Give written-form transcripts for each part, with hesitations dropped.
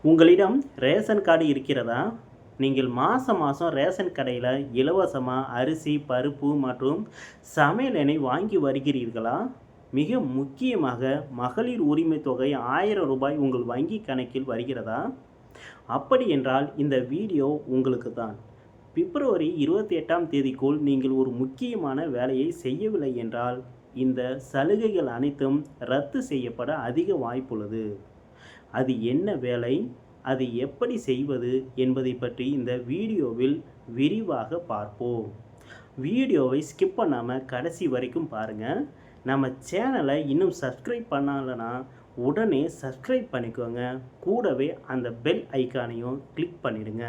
உங்களிடம் ration card இருக்கிறதா? நீங்கள் மாதம் ரேஷன் கடையில் இலவசமாக அரிசி, பருப்பு மற்றும் சமையல் எண்ணெய் வாங்கி வருகிறீர்களா? மிக முக்கியமாக மகளிர் உரிமை தொகை 1000 ரூபாய் உங்கள் வங்கி கணக்கில் வருகிறதா? அப்படி என்றால் இந்த வீடியோ உங்களுக்கு தான். பிப்ரவரி 28ஆம் தேதிக்குள் நீங்கள் ஒரு முக்கியமான வேலையை செய்யவில்லை என்றால் இந்த சலுகைகள் அனைத்தும் ரத்து செய்யப்பட அதிக வாய்ப்புள்ளது. அது என்ன வேலை, அது எப்படி செய்வது என்பதை பற்றி இந்த வீடியோவில் விரிவாக பார்ப்போம். வீடியோவை ஸ்கிப் பண்ணாமல் கடைசி வரைக்கும் பாருங்கள். நம்ம சேனலை இன்னும் சப்ஸ்கிரைப் பண்ணலைன்னா உடனே சப்ஸ்கிரைப் பண்ணிக்கோங்க. கூடவே அந்த பெல் ஐக்கானையும் கிளிக் பண்ணிடுங்க.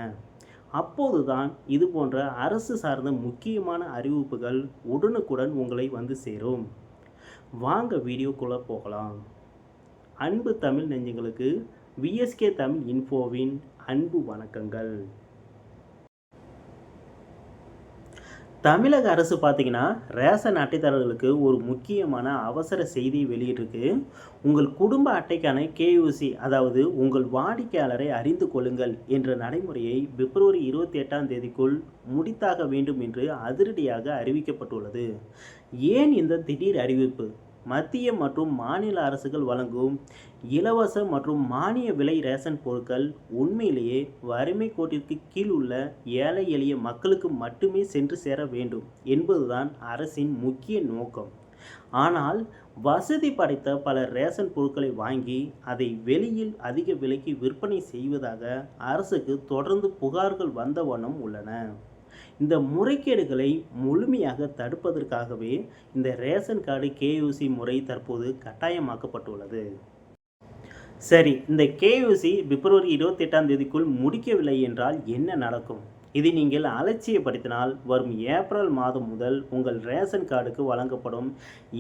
அப்போது தான் இது போன்ற அரசு சார்ந்த முக்கியமான அறிவிப்புகள் உடனுக்குடன் உங்களை வந்து சேரும். வாங்க வீடியோக்குள்ளே போகலாம். அன்பு தமிழ் நெஞ்சங்களுக்கு விஎஸ்கே தமிழ் இன்ஃபோவின் அன்பு வணக்கங்கள். தமிழக அரசு பார்த்திங்கன்னா ரேஷன் அட்டைதாரர்களுக்கு ஒரு முக்கியமான அவசர செய்தி வெளியிட்டிருக்கு. உங்கள் குடும்ப அட்டைக்கான கேயூசி, அதாவது உங்கள் வாடிக்கையாளரை அறிந்து கொள்ளுங்கள் என்ற நடைமுறையை பிப்ரவரி 28ஆம் தேதிக்குள் முடித்தாக வேண்டும் என்று அதிரடியாக அறிவிக்கப்பட்டுள்ளது. ஏன் இந்த திடீர் அறிவிப்பு? மத்திய மற்றும் மாநில அரசுகள் வழங்கும் இலவச மற்றும் மானிய விலை ரேஷன் பொருட்கள் உண்மையிலேயே வறுமை கோட்டிற்கு கீழ் உள்ள ஏழை எளிய மக்களுக்கு மட்டுமே சென்று சேர வேண்டும் என்பதுதான் அரசின் முக்கிய நோக்கம். ஆனால் வசதி படைத்த பல ரேஷன் பொருட்களை வாங்கி அதை வெளியில் அதிக விலைக்கு விற்பனை செய்வதாக அரசுக்கு தொடர்ந்து புகார்கள் வந்த வண்ணம் உள்ளன. இந்த முறைகேடுகளை முழுமையாக தடுப்பதற்காகவே இந்த ரேஷன் கார்டு கேயூசி முறை தற்போது கட்டாயமாக்கப்பட்டுள்ளது. சரி, இந்த கேயூசி பிப்ரவரி 28ஆம் தேதிக்குள் முடிக்கவில்லை என்றால் என்ன நடக்கும்? இதை நீங்கள் அலட்சியப்படுத்தினால் வரும் ஏப்ரல் மாதம் முதல் உங்கள் ரேஷன் கார்டுக்கு வழங்கப்படும்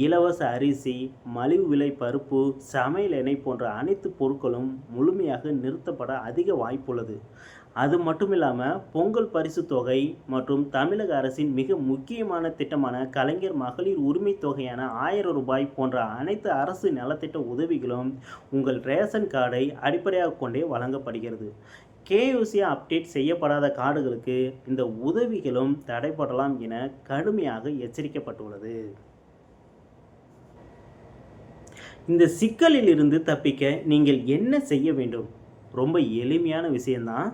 இலவச அரிசி, மலிவு விலை பருப்பு, சமையல் எண்ணெய் போன்ற அனைத்து பொருட்களும் முழுமையாக நிறுத்தப்பட அதிக வாய்ப்புள்ளது. அது மட்டும் இல்லாமல் பொங்கல் பரிசு தொகை மற்றும் தமிழக அரசின் மிக முக்கியமான திட்டமான கலைஞர் மகளிர் உரிமை தொகையான 1000 ரூபாய் போன்ற அனைத்து அரசு நலத்திட்ட உதவிகளும் உங்கள் ரேஷன் கார்டை அடிப்படையாக கொண்டே வழங்கப்படுகிறது. கேயூசி அப்டேட் செய்யப்படாத கார்டுகளுக்கு இந்த உதவிகளும் தடைப்படலாம் என கடுமையாக எச்சரிக்கப்பட்டுள்ளது. இந்த சிக்கலில் இருந்து தப்பிக்க நீங்கள் என்ன செய்ய வேண்டும்? ரொம்ப எளிமையான விஷயம்தான்.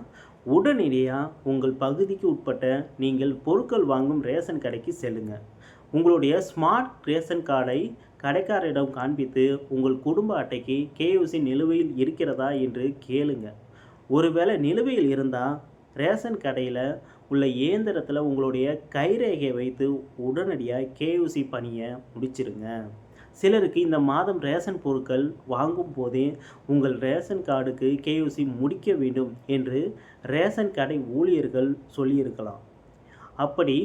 உடனடியாக உங்கள் பகுதிக்கு உட்பட்ட நீங்கள் பொருட்கள் வாங்கும் ரேஷன் கடைக்கு செல்லுங்கள். உங்களுடைய ஸ்மார்ட் ரேஷன் கார்டை கடைக்காரரிடம் காண்பித்து உங்கள் குடும்ப அட்டைக்கு கேயூசி நிலுவையில் இருக்கிறதா என்று கேளுங்க. ஒருவேளை நிலுவையில் இருந்தால் ரேஷன் கடையில் உள்ள இயந்திரத்தில் உங்களுடைய கைரேகையை வைத்து உடனடியாக கேயூசி பணியை முடிச்சிருங்க. சிலருக்கு இந்த மாதம் ரேஷன் பொருட்கள் வாங்கும் போதே உங்கள் ரேஷன் கார்டுக்கு கேயூசி முடிக்க வேண்டும் என்று ரேஷன் கடை ஊழியர்கள் சொல்லியிருக்கலாம். அப்படி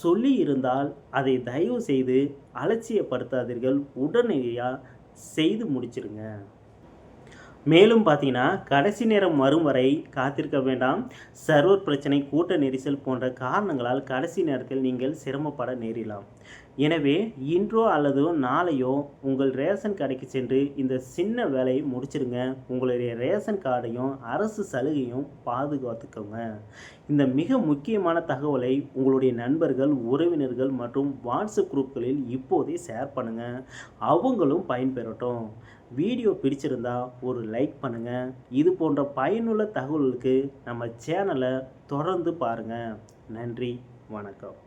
சொல்லி இருந்தால் அதை தயவு செய்து அலட்சியப்படுத்தாதீர்கள். உடனடியாக செய்து முடிச்சிருங்க. மேலும் பார்த்தீங்கன்னா கடைசி நேரம் வரும் வரை காத்திருக்க வேண்டாம். சர்வர் பிரச்சனை, கூட்ட நெரிசல் போன்ற காரணங்களால் கடைசி நேரத்தில் நீங்கள் சிரமப்பட நேரிடலாம். எனவே இன்றோ அல்லது நாளையோ உங்கள் ரேஷன் கடைக்கு சென்று இந்த சின்ன வேலையை முடிச்சிருங்க. உங்களுடைய ரேஷன் கார்டையும் அரசு சலுகையும் பாதுகாத்துக்கோங்க. இந்த மிக முக்கியமான தகவலை உங்களுடைய நண்பர்கள், உறவினர்கள் மற்றும் வாட்ஸ்அப் குரூப்களில் இப்போதே ஷேர் பண்ணுங்கள். அவங்களும் பயன்பெறட்டும். வீடியோ பிடிச்சிருந்தா ஒரு லைக் பண்ணுங்கள். இது போன்ற பயனுள்ள தகவல்களுக்கு நம்ம சேனலை தொடர்ந்து பாருங்கள். நன்றி, வணக்கம்.